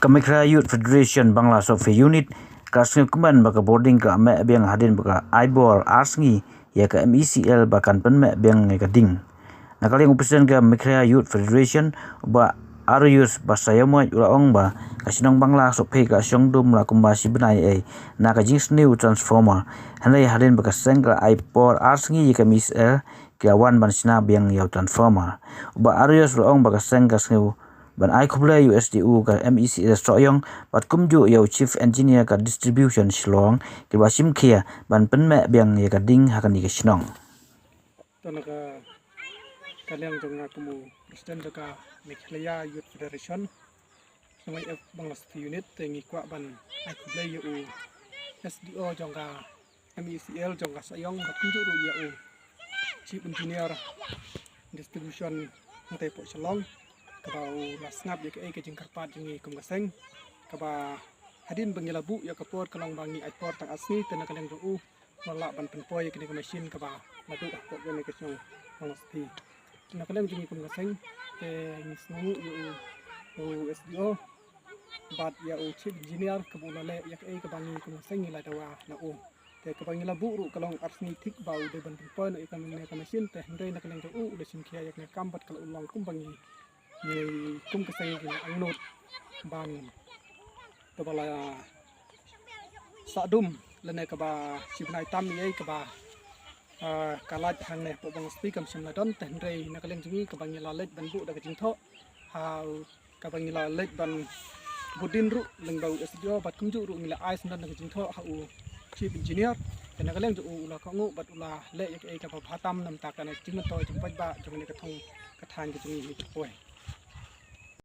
Kamikra Youth Federation Bangla Software Unit kasngi kuman baka boarding ka me beng hadin baka ibor arsngi ya ka MECL bakan pen me beng ka ding nakali presiden ka Kamikra Youth Federation ba Arius basayamo ulaong ba kasinong Bangla Software ka syongdum la kumbasi benai na ka jings new transformer hanai hadin baka sengka ibor arsngi ya ka MECL ka wan ban sina beng ya transformer ba Arius ulaong baka sengka sngeu ban ai khubla USDU ka MECL stroyong bat kumju yo chief engineer ka distribution Shillong ke basim khia ban penme biang ye ka ding hakan ni kesnong tonaka kaliang jonga kumu presiden ka Kamikra Youth Federation samai Bangla Software Unit tengi kwa ban ai khubla yo SDO jonga MECL jonga sayong bat kumju ru yo chief engineer distribution ngai po Shillong kabau lasngap ya ke jingkarpat jingi kumgaseng kaba hadin bangilabu ya kapor kalang bangi aipor tang asni tena kaleng do wala ban penpoy kini mesin kaba madu ko gene kesong mangsti tena kaleng jingi kumgaseng te nisnu yu SDO bat ya chief engineer kabulale ya ke kabangi kumgaseng ila dawa na te kabangi labu ru kalang asni tik bau de ban penpoy na ikan mesin te ndai na kaleng do de simkia ya ke kambat kal ulang kumbangi ni kum keseng gini angnut ban kebala sadum lene keba sibnai tam ye keba kalat hang ne pobang spi kam simna don tenrei na kaleng jingi kebangi lalet ban bu da jingtho ha kebangi lalet ban budin ru lengbau SDO bat kumju ru ngila ais nan da jingtho ha chief engineer na kaleng ju ula kongu bat ula le ye ke ka bhatam nam ta kana jingto jumpai ba jumni ka thong ka thang ke jingi poi